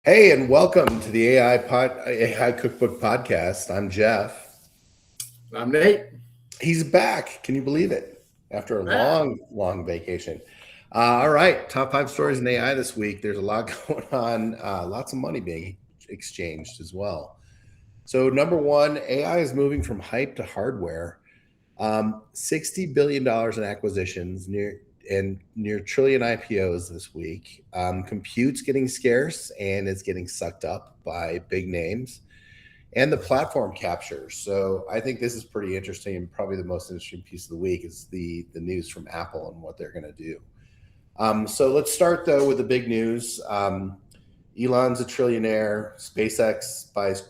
Hey, and welcome to the AI Cookbook podcast. I'm Jeff. I'm Nate. He's back. Can you believe it? After a Ah, long vacation. All right, top five stories in AI this week. There's a lot going on. Lots of money being exchanged as well. So, number one, AI is moving from hype to hardware. $60 billion in acquisitions, near trillion IPOs this week. Compute's getting scarce and it's getting sucked up by big names and the platform capture. So I think this is pretty interesting, and probably the most interesting piece of the week is the news from Apple and what they're going to do. So let's start though with the big news. Elon's a trillionaire. SpaceX buys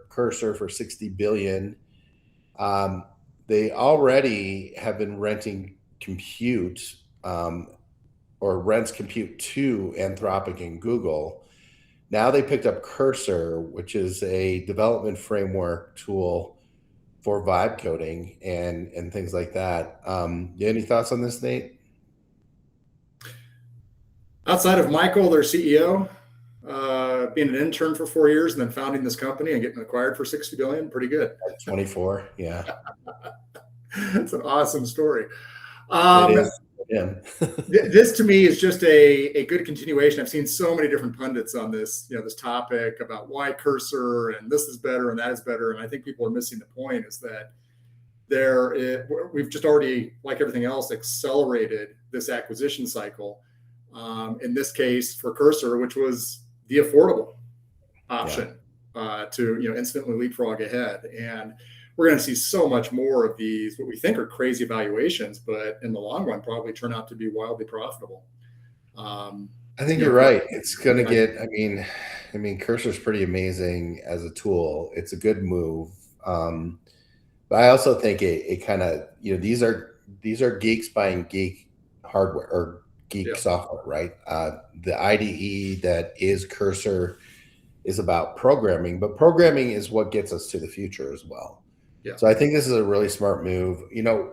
Cursor for 60 billion. They already have been renting compute, or rents compute to Anthropic and Google. Now they picked up Cursor, which is a development framework tool for vibe coding and things like that. You have any thoughts on this, Nate? outside of Michael, their CEO, being an intern for 4 years and then founding this company and getting acquired for 60 billion, pretty good. 24, yeah. It's an awesome story. It Um, is. Yeah. this to me is just a good continuation. I've seen so many different pundits on this, this topic about why Cursor and this is better and that is better. And I think people are missing the point is that we've just already, like everything else, accelerated this acquisition cycle. In this case for Cursor, which was the affordable option to instantly leapfrog ahead. And we're going to see so much more of these, what we think are crazy valuations, but in the long run, probably turn out to be wildly profitable. I think you're right. It's going to get, Cursor's pretty amazing as a tool. It's a good move. But I also think it kind of, these are geeks buying geek hardware or geek software, right? The IDE that is Cursor is about programming, but programming is what gets us to the future as well. Yeah. So I think this is a really smart move.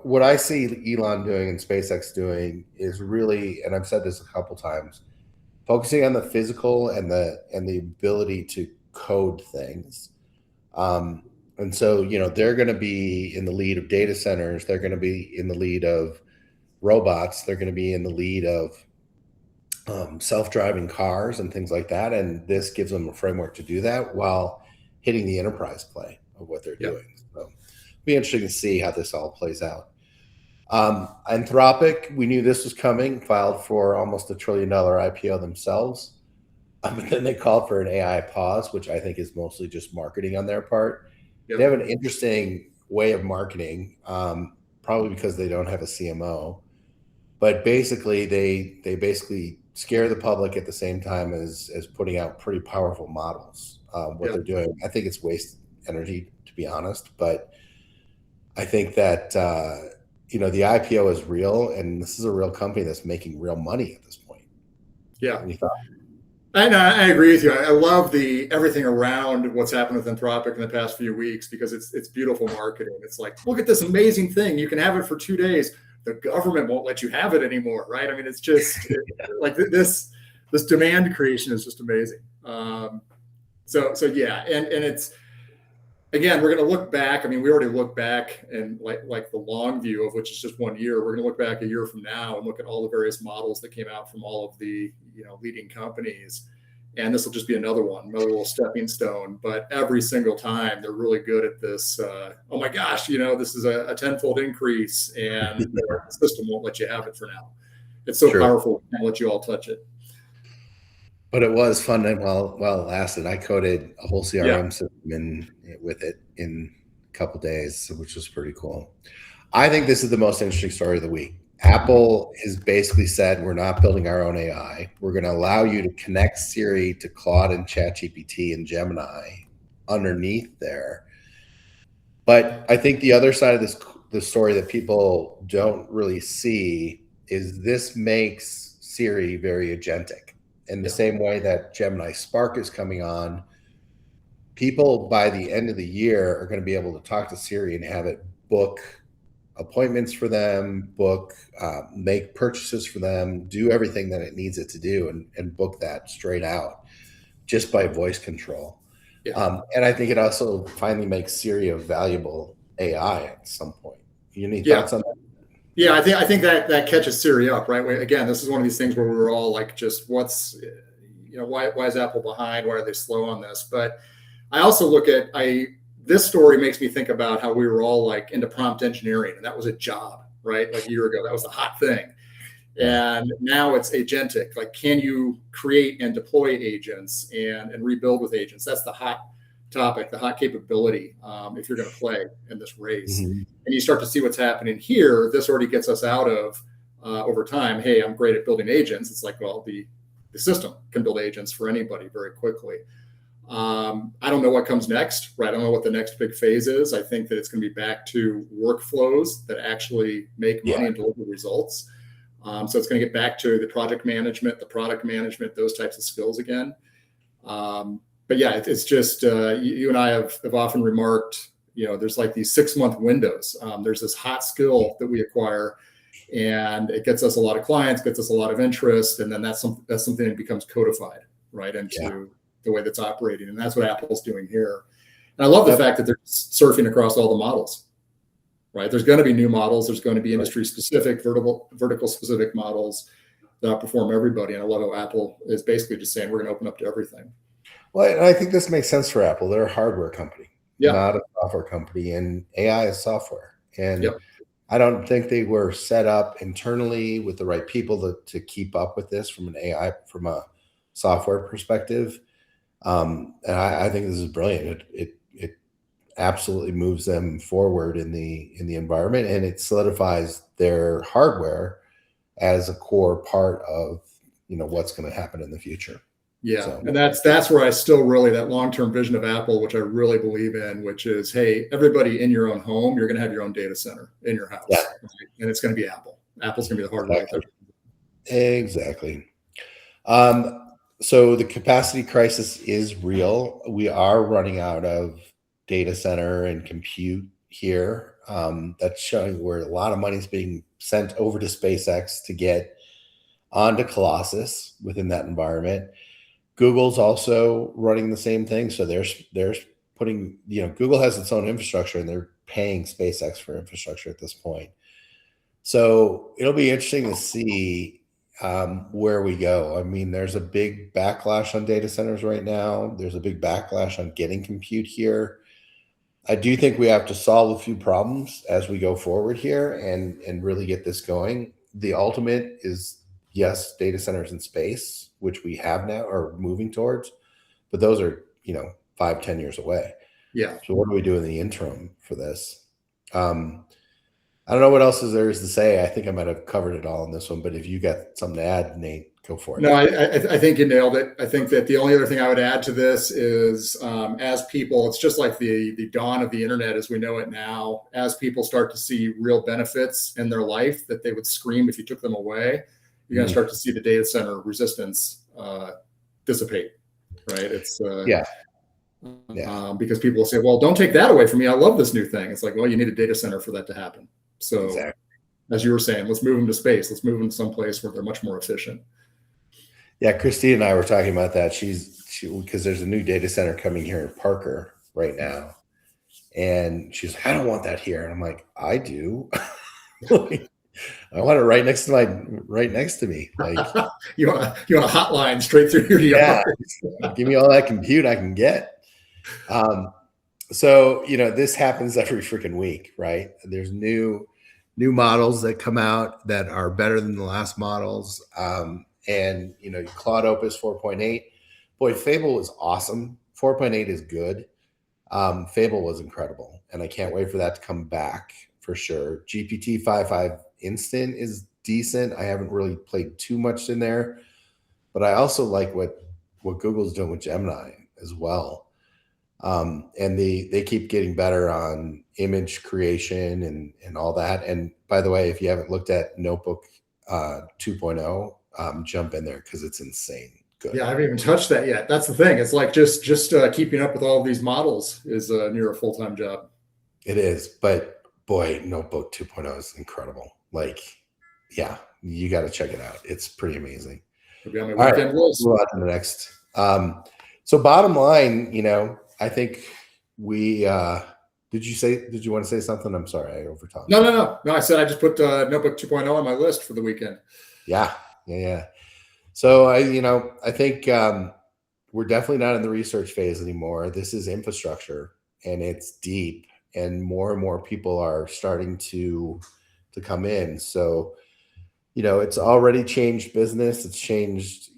What I see Elon doing and SpaceX doing is really, and I've said this a couple times, focusing on the physical and the ability to code things. And so, they're going to be in the lead of data centers. They're going to be in the lead of robots. They're going to be in the lead of self-driving cars and things like that. And this gives them a framework to do that while hitting the enterprise play of what they're doing. So it'll be interesting to see how this all plays out. Anthropic, we knew this was coming, filed for almost $1 trillion IPO themselves. But then they called for an AI pause, which I think is mostly just marketing on their part. They have an interesting way of marketing, probably because they don't have a CMO. But basically, they basically scare the public at the same time as putting out pretty powerful models. What they're doing, I think it's wasted energy, to be honest. But I think that the IPO is real, and this is a real company that's making real money at this point. Yeah. I agree with you. I love everything around what's happened with Anthropic in the past few weeks because it's beautiful marketing. It's like, look at this amazing thing. You can have it for 2 days. The government won't let you have it anymore, right? I mean, it's just like this demand creation is just amazing. So yeah, and it's, again, we're going to look back. I mean, we already look back and like the long view of which is just 1 year. We're going to look back a year from now and look at all the various models that came out from all of the leading companies. And this will just be another little stepping stone. But every single time they're really good at this. Oh my gosh, this is a tenfold increase, and the system won't let you have it for now. It's so powerful, we can't let you all touch it. But it was fun and well it lasted. I coded a whole CRM system with it in a couple of days, which was pretty cool. I think this is the most interesting story of the week. Apple has basically said, we're not building our own AI. We're going to allow you to connect Siri to Claude and ChatGPT and Gemini underneath there. But I think the other side of the story that people don't really see is this makes Siri very agentic. In the same way that Gemini Spark is coming on, people by the end of the year are going to be able to talk to Siri and have it book appointments for them, make purchases for them, do everything that it needs it to do, and book that straight out. just by voice control. Yeah. And I think it also finally makes Siri a valuable AI at some point. You any Yeah. thoughts on that? Yeah, I think that catches Siri up, right? Again, this is one of these things where we were all like, just what's, why is Apple behind? Why are they slow on this? But I also look at this story makes me think about how we were all like into prompt engineering, and that was a job, right? Like a year ago, that was the hot thing. And now it's agentic. Like, can you create and deploy agents and rebuild with agents? That's the hot topic, the hot capability, if you're going to play in this race. Mm-hmm. And you start to see what's happening here. This already gets us out of over time. Hey, I'm great at building agents. It's like, well, the system can build agents for anybody very quickly. I don't know what comes next, right? I don't know what the next big phase is. I think that it's going to be back to workflows that actually make money and deliver results. So it's going to get back to the project management, the product management, those types of skills again. But yeah, it's just, you and I have often remarked, there's like these 6-month windows. There's this hot skill that we acquire, and it gets us a lot of clients, gets us a lot of interest. And then that's something that becomes codified right into the way that's operating. And that's what Apple's doing here. And I love the fact that they're surfing across all the models, right? There's going to be new models. There's going to be industry specific, vertical specific models that outperform everybody. And I love how Apple is basically just saying, we're going to open up to everything. Well, and I think this makes sense for Apple. They're a hardware company, not a software company, and AI is software. And I don't think they were set up internally with the right people to keep up with this from from a software perspective. And I think this is brilliant. It absolutely moves them forward in the environment, and it solidifies their hardware as a core part of what's going to happen in the future. Yeah. So, and that's where I still really, that long-term vision of Apple, which I really believe in, which is, hey, everybody in your own home, you're going to have your own data center in your house. Right? And it's going to be Apple. Apple's going to be the hardware. Exactly. So the capacity crisis is real. We are running out of data center and compute here. That's showing where a lot of money is being sent over to SpaceX to get onto Colossus within that environment. Google's also running the same thing. So they're putting, Google has its own infrastructure, and they're paying SpaceX for infrastructure at this point. So it'll be interesting to see where we go. I mean, there's a big backlash on data centers right now. There's a big backlash on getting compute here. I do think we have to solve a few problems as we go forward here and really get this going. The ultimate is, yes, data centers in space, which we have now or moving towards, but those are, 5-10 years away. Yeah. So what do we do in the interim for this? I don't know what else there is to say. I think I might have covered it all in this one, but if you got something to add, Nate, go for it. No, I think you nailed it. I think that the only other thing I would add to this is, as people, it's just like the dawn of the internet as we know it now. As people start to see real benefits in their life that they would scream if you took them away, you're going to start to see the data center resistance dissipate, right? It's because people will say, well, don't take that away from me. I love this new thing. It's like, well, you need a data center for that to happen. So as you were saying, let's move them to space. Let's move them to someplace where they're much more efficient. Yeah, Christine and I were talking about that. Because there's a new data center coming here in Parker right now. And she's like, I don't want that here. And I'm like, I do. I want it right next to me. Like you want a hotline straight through your yard. Give me all that compute I can get. So this happens every freaking week, right? There's new models that come out that are better than the last models. And Claude Opus 4.8. Boy, Fable was awesome. 4.8 is good. Fable was incredible, and I can't wait for that to come back for sure. GPT 5.5 Instant is decent. I haven't really played too much in there, but I also like what Google's doing with Gemini as well. And they keep getting better on image creation and all that. And by the way, if you haven't looked at Notebook 2.0, jump in there because it's insane good. Yeah, I haven't even touched that yet. That's the thing. It's like just keeping up with all of these models is near a full-time job. It is, but boy, Notebook 2.0 is incredible. Like, yeah, you got to check it out. It's pretty amazing. All right, we'll move on to the next. So bottom line, I think we did you want to say something? I'm sorry, I overtalked. No. I said I just put Notebook 2.0 on my list for the weekend. Yeah. So I think we're definitely not in the research phase anymore. This is infrastructure, and it's deep, and more people are starting to come in. So it's already changed business. It's changed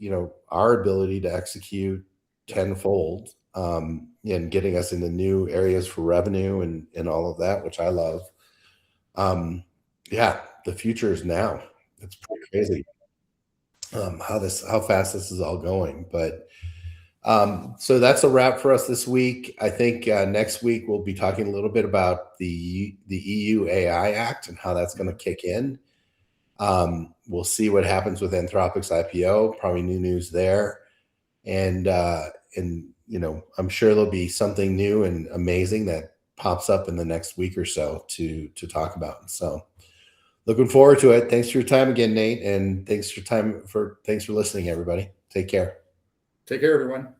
our ability to execute tenfold, and getting us into new areas for revenue and all of that, which I love. Yeah, the future is now. It's pretty crazy how fast this is all going. But so that's a wrap for us this week. I think next week we'll be talking a little bit about the EU AI Act and how that's going to kick in. We'll see what happens with Anthropic's IPO. Probably new news there, and I'm sure there'll be something new and amazing that pops up in the next week or so to talk about. So looking forward to it. Thanks for your time again, Nate, and thanks for listening, everybody. Take care. Take care, everyone.